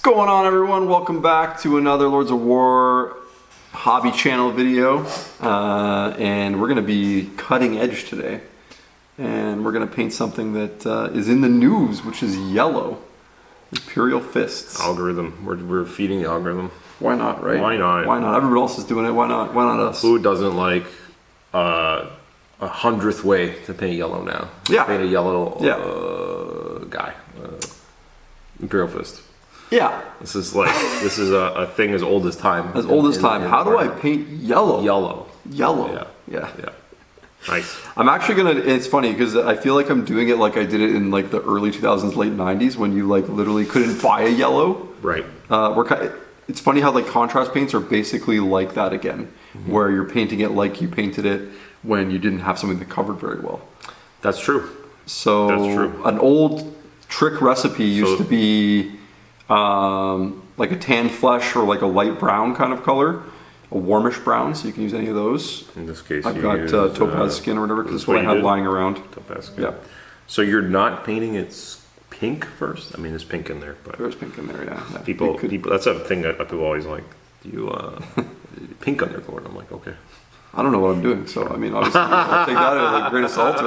going on, everyone? Welcome back to another Lords of War hobby channel video, and we're going to be cutting edge today, and we're going to paint something that is in the news, which is yellow. Imperial Fists. Algorithm. We're feeding the algorithm. Why not, right? Why not? Why not? Everybody else is doing it. Why not? Why not us? Who doesn't like a 100th way to paint yellow now? Yeah. Paint a yellow guy. Imperial Fist. Yeah. This is a thing as old as time. As old as time. How do I paint yellow? Yellow. Yeah. Nice. I'm actually gonna, it's funny because I feel like I'm doing it like I did it in like the early 2000s, late 90s when you like literally couldn't buy a yellow. Right. It's funny how like contrast paints are basically like that again, where you're painting it like you painted it when you didn't have something that covered very well. That's true. So That's true. An old trick recipe used to be like a tan flesh or like a light brown kind of color, a warmish brown, so you can use any of those. In this case, I've got topaz skin or whatever because it's what I had lying around. Topaz skin. Yeah. So you're not painting it pink first? I mean, there's pink in there, but There's pink in there, yeah. people. That's a thing that people always like. Do you pink undercoat? I'm like, okay. I don't know what I'm doing, so I mean, obviously, I'll take that as a great assault.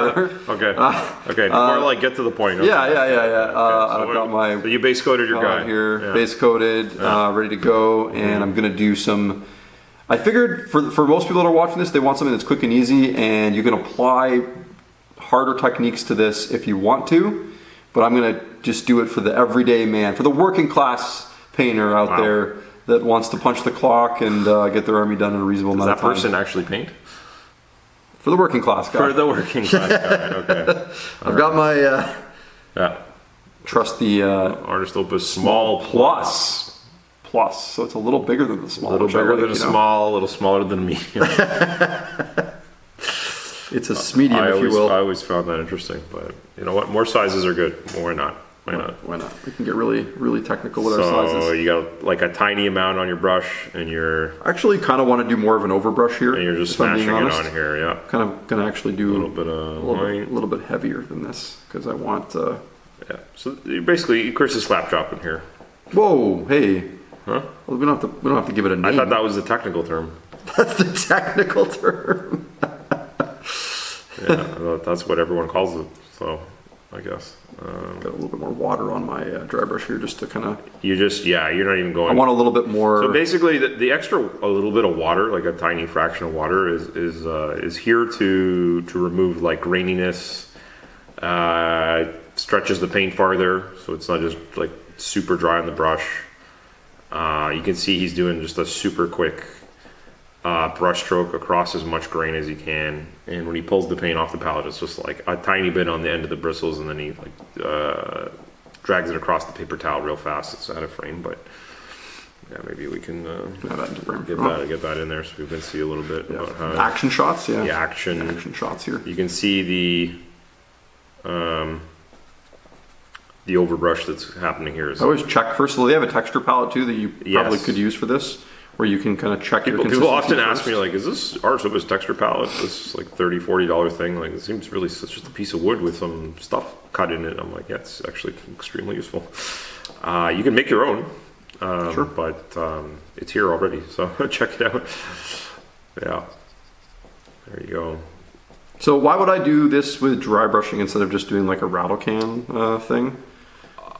Okay. Before like get to the point. Okay. Yeah. So I've got my so you base coated your guy here, yeah. base coated, ready to go, and I'm gonna do some. I figured for most people that are watching this, they want something that's quick and easy, and you can apply harder techniques to this if you want to, but I'm gonna just do it for the everyday man, for the working class painter out there that wants to punch the clock and get their army done in a reasonable amount of time. Does that person actually paint? For the working class guy. For the working class guy, okay. I've got my trusty Artist Opus Small Plus. So it's a little bigger than the small. A little bigger than a small, a little smaller than a medium. It's a medium, if you will. I always found that interesting, but you know what? More sizes are good. Why not? Why not? We can get really technical with our sizes. So you got like a tiny amount on your brush, and you're actually kind of want to do more of an overbrush here. And you're just smashing it on here, yeah. Kind of gonna actually do a little bit of a little bit heavier than this because I want. Yeah. So basically, Chris is slap dropping here. Whoa! Hey. Huh? Well, we don't have to give it a name. I thought that was the technical term. That's the technical term. Yeah, that's what everyone calls it. So, I guess. Got a little bit more water on my dry brush here, just to kind of. You're not even going. I want a little bit more. So basically, the extra a little bit of water, like a tiny fraction of water, is here to remove like graininess. Stretches the paint farther, so it's not just like super dry on the brush. You can see he's doing just a super quick brush stroke across as much grain as he can, and when he pulls the paint off the palette, it's just like a tiny bit on the end of the bristles, and then he like drags it across the paper towel real fast. It's out of frame, but yeah, maybe we can get that in there so we can see a little bit about how action shots. Yeah, action shots here. You can see the overbrush that's happening here. I always check first. Well, they have a texture palette too that you probably could use for this, where you can kind of check your consistency. People often ask me, like, is this Artist Opus texture palette, this like $30-$40 thing? Like, it seems really, it's just a piece of wood with some stuff cut in it. I'm like, yeah, it's actually extremely useful. You can make your own, sure. But it's here already, so check it out. Yeah, there you go. So why would I do this with dry brushing instead of just doing like a rattle can thing?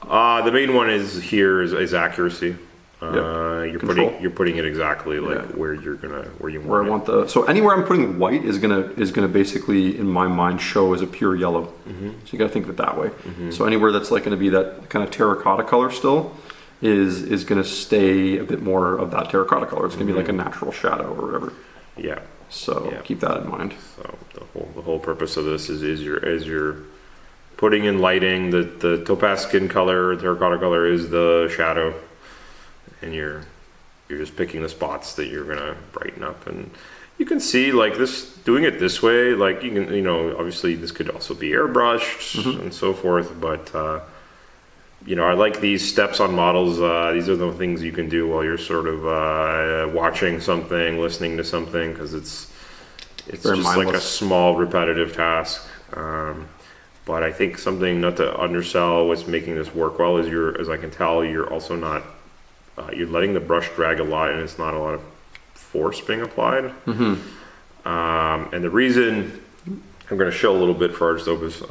The main one is accuracy. You're putting it exactly like where you want it. So anywhere I'm putting white is gonna basically in my mind show as a pure yellow. So you gotta think of it that way. So anywhere that's like gonna be that kind of terracotta color still is gonna stay a bit more of that terracotta color. It's gonna be like a natural shadow or whatever. Yeah. So keep that in mind. So the whole purpose of this is you're putting in lighting. The topaz skin color, terracotta color is the shadow, and you're just picking the spots that you're gonna brighten up. And you can see like this, doing it this way, like you can, obviously this could also be airbrushed and so forth, but I like these steps on models. These are the things you can do while you're sort of watching something, listening to something, because it's just mindless. Like a small repetitive task. But I think something not to undersell what's making this work well is as I can tell, you're also not you're letting the brush drag a lot, and it's not a lot of force being applied. And the reason I'm going to show a little bit for Artistopus,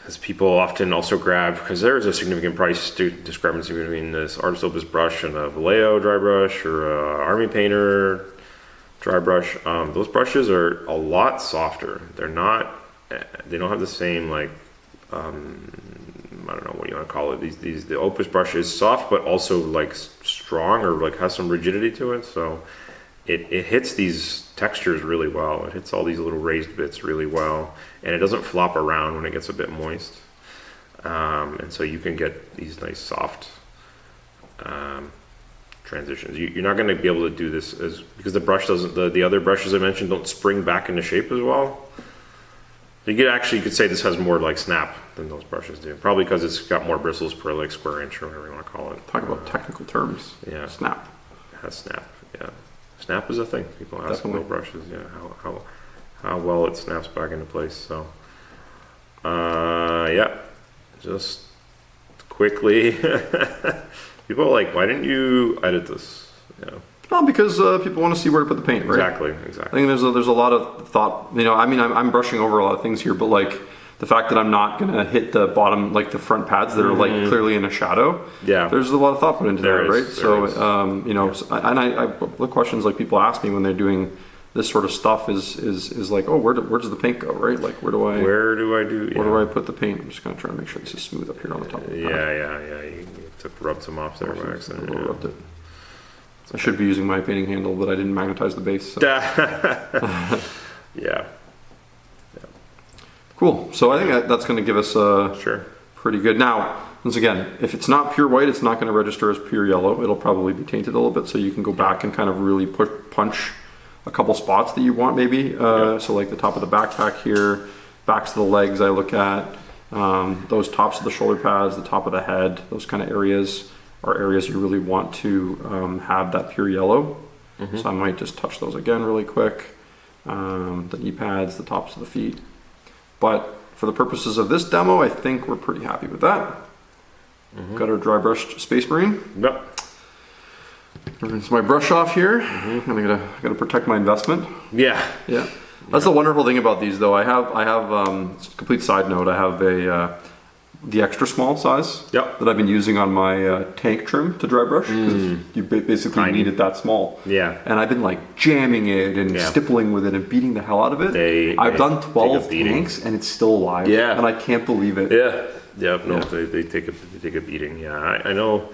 as people often also grab, because there is a significant price discrepancy between this Artistopus brush and a Vallejo dry brush or a Army Painter dry brush. Those brushes are a lot softer. They don't have the same, like, I don't know what you want to call it. The Opus brush is soft, but also like strong, or like has some rigidity to it. So it hits these textures really well. It hits all these little raised bits really well, and it doesn't flop around when it gets a bit moist. And so you can get these nice soft transitions. You're not going to be able to do this because the brush doesn't. The other brushes I mentioned don't spring back into shape as well. You could say this has more like snap than those brushes do. Probably because it's got more bristles per like square inch or whatever you want to call it. Talk about technical terms. Yeah. Snap. It has snap. Yeah. Snap is a thing. People ask Definitely. about brushes. Yeah. How well it snaps back into place. So, yeah. Just quickly. People are like, why didn't you edit this? Yeah. Well, because people want to see where to put the paint, right? Exactly. I think there's a lot of thought. I mean, I'm brushing over a lot of things here, but like the fact that I'm not gonna hit the bottom, like the front pads that are like clearly in a shadow. Yeah. There's a lot of thought put into that, right? Yeah. The questions like people ask me when they're doing this sort of stuff is like, oh, where does the paint go, right? Like where do I put the paint? I'm just gonna try to make sure this is smooth up here on the top of the pad. Yeah. You took rubbed some off there by accident. Yeah. Rubbed it. I should be using my painting handle, but I didn't magnetize the base. So. Yeah. Cool. So I think that's going to give us Sure. pretty good. Now, once again, if it's not pure white, it's not going to register as pure yellow. It'll probably be tainted a little bit, so you can go back and kind of really punch a couple spots that you want maybe. So like the top of the backpack here, backs of the legs I look at, those tops of the shoulder pads, the top of the head, those kind of areas are areas you really want to have that pure yellow. So I might just touch those again really quick. The knee pads, the tops of the feet. But for the purposes of this demo, I think we're pretty happy with that. Got our dry brushed Space Marine. Yep. Rinse my brush off here. And I gotta protect my investment. Yeah. Yeah. That's the wonderful thing about these though. I have complete side note, I have the extra small size Yep. that I've been using on my tank trim to dry brush because you basically Tiny. need it that small. Yeah. And I've been like jamming it and stippling with it and beating the hell out of it. I've done 12 tanks and it's still alive. Yeah. And I can't believe it. Yeah. Yeah. No, they take a beating. Yeah. I know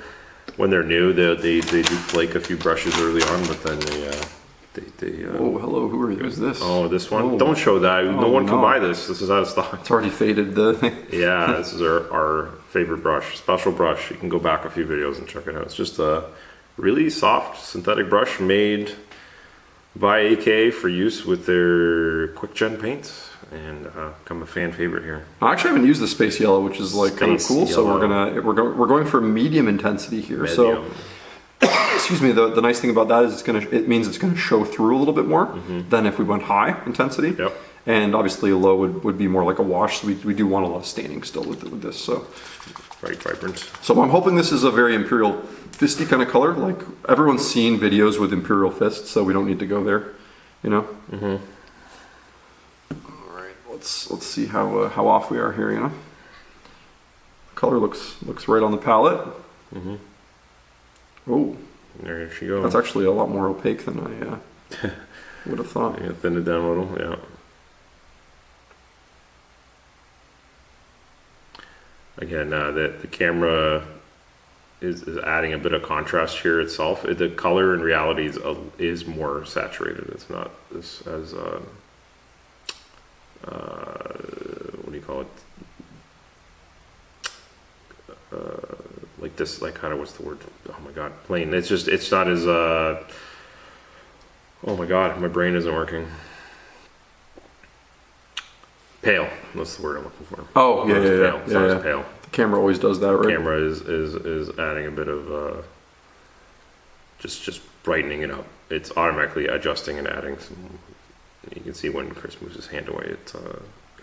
when they're new, they do flake a few brushes early on, but then they Oh, hello. Who's this? Oh, this one? Oh. Don't show that. No one can no. buy this. This is out of stock. It's already faded. The thing. Yeah, this is our favorite brush, special brush. You can go back a few videos and check it out. It's just a really soft synthetic brush made by AK for use with their quick gen paints, and become a fan favorite here. I actually haven't used the space yellow, which is like kind of Space cool. So yellow. we're going for medium intensity here. So. Medium. Excuse me. The nice thing about that is it means it's gonna show through a little bit more than if we went high intensity. Yep. And obviously a low would be more like a wash. So we do want a lot of staining still with this. So Very vibrant. so I'm hoping this is a very Imperial Fisty kind of color. Like everyone's seen videos with Imperial Fists, so we don't need to go there. You know. All right. Let's see how off we are here. You know. Color looks right on the palette. Oh. There she goes. That's actually a lot more opaque than I would have thought. Yeah, thin it down a little. Yeah. Again, the camera is adding a bit of contrast here itself. The color in reality is more saturated. It's not as what do you call it? Like this, like kind of what's the word? Oh my god, plain. It's not as oh my god, my brain isn't working. Pale. That's the word I'm looking for. Oh yeah, Pale. It's not yeah. as pale. The camera always does that, right? Camera is adding a bit of just brightening it up. It's automatically adjusting and adding some. You can see when Chris moves his hand away, it's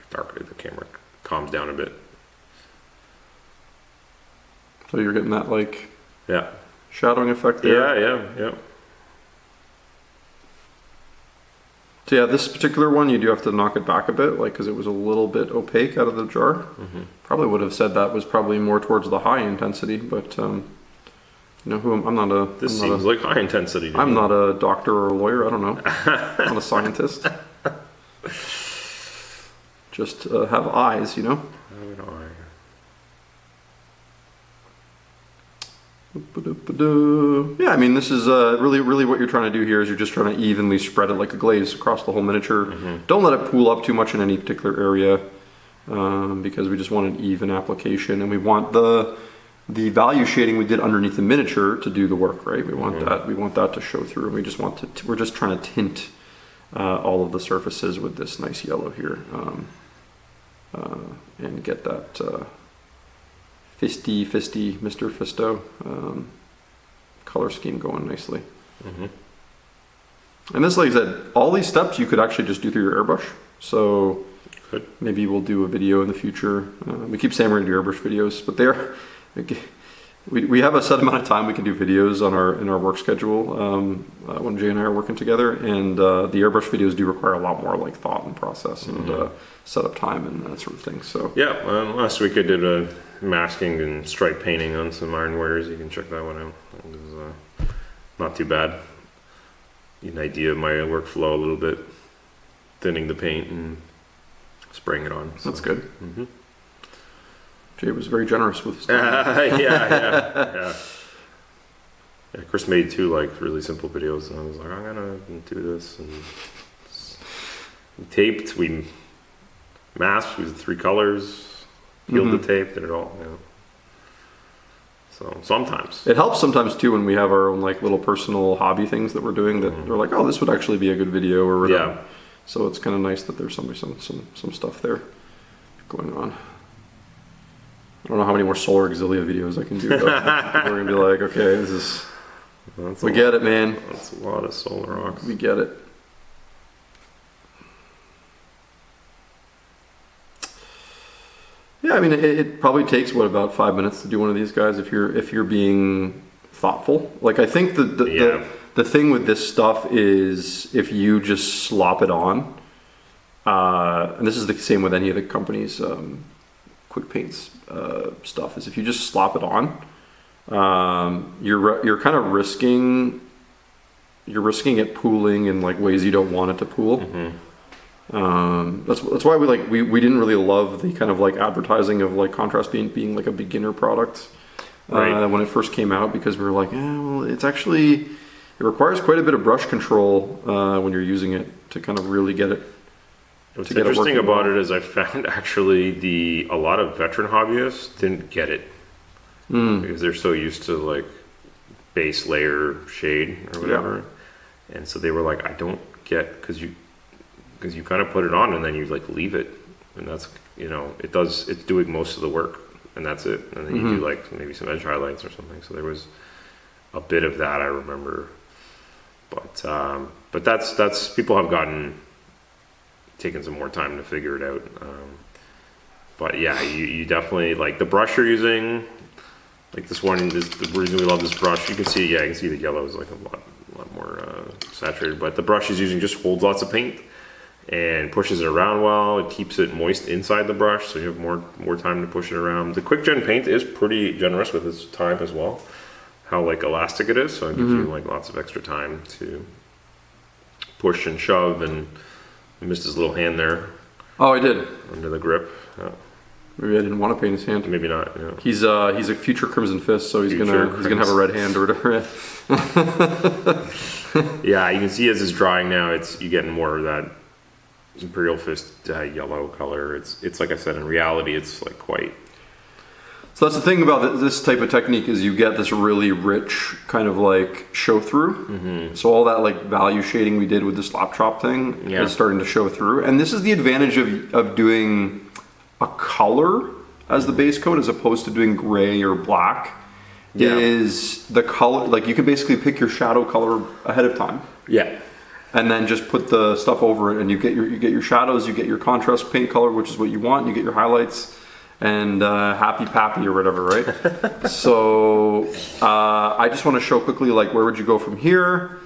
darker. The camera calms down a bit. So you're getting that like Yeah. Shadowing effect there. Yeah. So yeah, this particular one, you do have to knock it back a bit, like, because it was a little bit opaque out of the jar. Probably would have said that was probably more towards the high intensity, but you know who I'm not a. This I'm not seems like high intensity to I'm me. not a doctor or a lawyer. I don't know. I'm not a scientist. Just have eyes, you know. I don't know. Yeah, I mean, this is really what you're trying to do here is you're just trying to evenly spread it like a glaze across the whole miniature. Don't let it pool up too much in any particular area because we just want an even application, and we want the value shading we did underneath the miniature to do the work, right? We want that to show through, and we just want to. We're just trying to tint all of the surfaces with this nice yellow here, and get that. Fisty, Mr. Fisto color scheme going nicely. And this, like I said, all these steps you could actually just do through your airbrush. So maybe we'll do a video in the future. We keep saying we're going to do airbrush videos, but they're we have a set amount of time we can do videos in our work schedule when Jay and I are working together, and the airbrush videos do require a lot more like thought and process and setup time and that sort of thing. So Yeah, last week I did a masking and stripe painting on some iron wires. You can check that one out. It was not too bad. Get an idea of my workflow a little bit, thinning the paint and spraying it on. That's good. Jay was very generous with his time. Yeah. Chris made 2 like really simple videos, and I was like, I'm gonna do this. And we taped, we masked with 3 colors. Peeled the tape, did it all. Yeah. So sometimes it helps sometimes too when we have our own like little personal hobby things that we're doing that we're like, oh, this would actually be a good video or whatever. Yeah. So it's kind of nice that there's some stuff there going on. I don't know how many more Solar Auxilia videos I can do. Though. We're gonna be like, okay, this is. We get it, man. That's a lot of solar rocks. We get it. Yeah, I mean, it probably takes about 5 minutes to do one of these guys if you're being thoughtful. Like I think the thing with this stuff is if you just slop it on, and this is the same with any of the company's quick paints stuff. Is if you just slop it on, you're kind of risking it pooling in like ways you don't want it to pool. That's why we didn't really love the kind of like advertising of like contrast being like a beginner product when it first came out, because we were like, well, it requires quite a bit of brush control when you're using it to kind of really get it. What's interesting about it is I found actually a lot of veteran hobbyists didn't get it because they're so used to like base layer shade or whatever, and so they were like, I don't get because you kind of put it on and then you like leave it, and that's it's doing most of the work, and that's it, and then you do like maybe some edge highlights or something. So there was a bit of that I remember, but that's people have taken some more time to figure it out. But yeah, you definitely like the brush you're using. Like this one is the reason we love this brush. You can see the yellow is like a lot more saturated, but the brush is using just holds lots of paint and pushes it around well. It keeps it moist inside the brush, so you have more time to push it around. The quick gen paint is pretty generous with its time as well. How like elastic it is, so it gives you like lots of extra time to push and shove. And I missed his little hand there. Oh, I did. Under the grip. Maybe I didn't want to paint his hand. Maybe not. Yeah. He's a future Crimson Fist, so he's gonna have a red hand or whatever. Yeah, you can see as it's drying now, you getting more of that Imperial Fist yellow color. It's like I said, in reality, it's like quite. So that's the thing about this type of technique is you get this really rich kind of like show through. So all that like value shading we did with the slap chop thing is starting to show through. And this is the advantage of doing a color as the base coat as opposed to doing gray or black. Is the color, like you can basically pick your shadow color ahead of time. Yeah. And then just put the stuff over it, and you get your shadows, you get your contrast paint color, which is what you want. You get your highlights, and happy pappy or whatever, right? So I just want to show quickly, like, where would you go from here?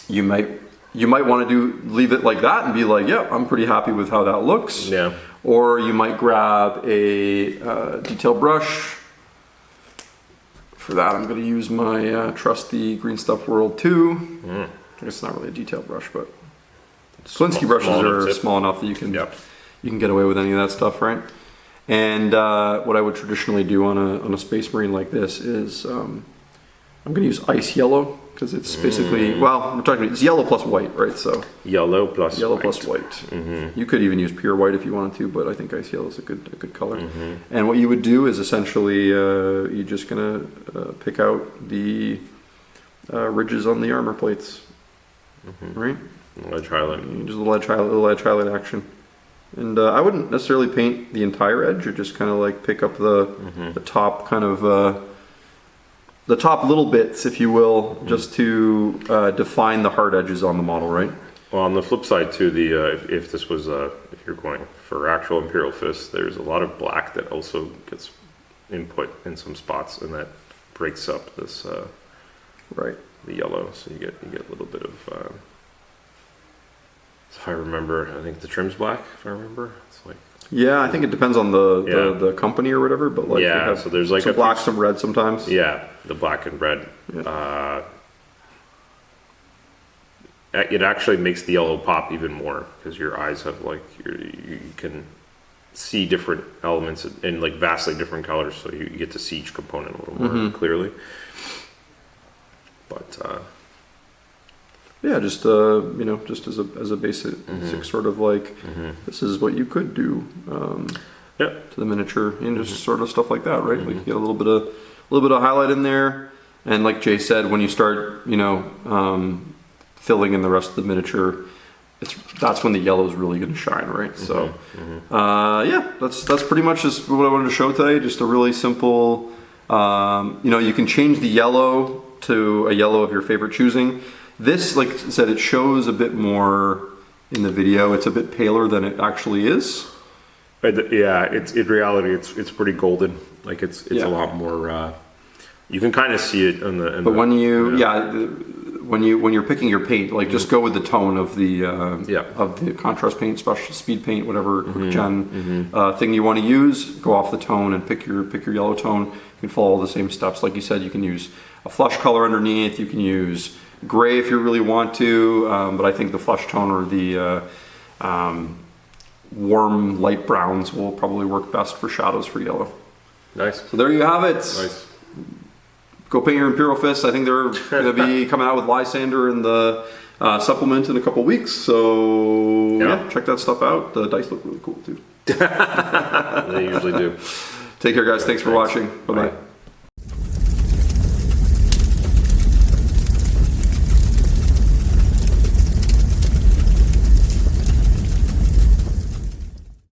You might want to leave it like that and be like, yeah, I'm pretty happy with how that looks. Yeah. Or you might grab a detail brush. For that, I'm going to use my trusty Green Stuff World 2. I guess it's not really a detail brush, but Klinsky brushes are small enough that you can get away with any of that stuff, right? And what I would traditionally do on a Space Marine like this is I'm going to use ice yellow, because it's basically, well, it's yellow plus white, right? So Yellow plus white. You could even use pure white if you wanted to, but I think ice yellow is a good color. And what you would do is essentially you're just gonna pick out the ridges on the armor plates, right? Lead highlight. Just a lead highlight action. And I wouldn't necessarily paint the entire edge, or just kind of like pick up the top kind of the top little bits, if you will, just to define the hard edges on the model, right? Well, on the flip side too, if this was if you're going for actual Imperial Fist, there's a lot of black that also gets input in some spots, and that breaks up this right, the yellow, so you get a little bit of. If I remember, I think the trim's black. If I remember, it's like. Yeah, I think it depends on the company or whatever, but like so there's like some black, some red sometimes. Yeah, the black and red. Yeah. It actually makes the yellow pop even more, because your eyes have like you can see different elements in like vastly different colors, so you get to see each component a little more clearly. But yeah, just just as a basic sort of like this is what you could do to the miniature, and just sort of stuff like that, right? Like you get a little bit of highlight in there, and like Jay said, when you start filling in the rest of the miniature, that's when the yellow is really going to shine, right? So yeah, that's pretty much just what I wanted to show today. Just a really simple, you can change the yellow to a yellow of your favorite choosing. This, like I said, it shows a bit more in the video. It's a bit paler than it actually is. Yeah, it's in reality, it's pretty golden. Like it's a lot more. You can kind of see it in the. But when you're picking your paint, like just go with the tone of the contrast paint, special speed paint, whatever quick gen thing you want to use. Go off the tone and pick your yellow tone. You can follow all the same steps. Like you said, you can use a flush color underneath. You can use gray if you really want to, but I think the flush tone or the warm light browns will probably work best for shadows for yellow. Nice. So there you have it. Nice. Go paint your Imperial Fist. I think they're going to be coming out with Lysander in the supplement in a couple weeks. So yeah, check that stuff out. The dice look really cool too. They usually do. Take care, guys. Thanks for watching. Bye-bye. Bye.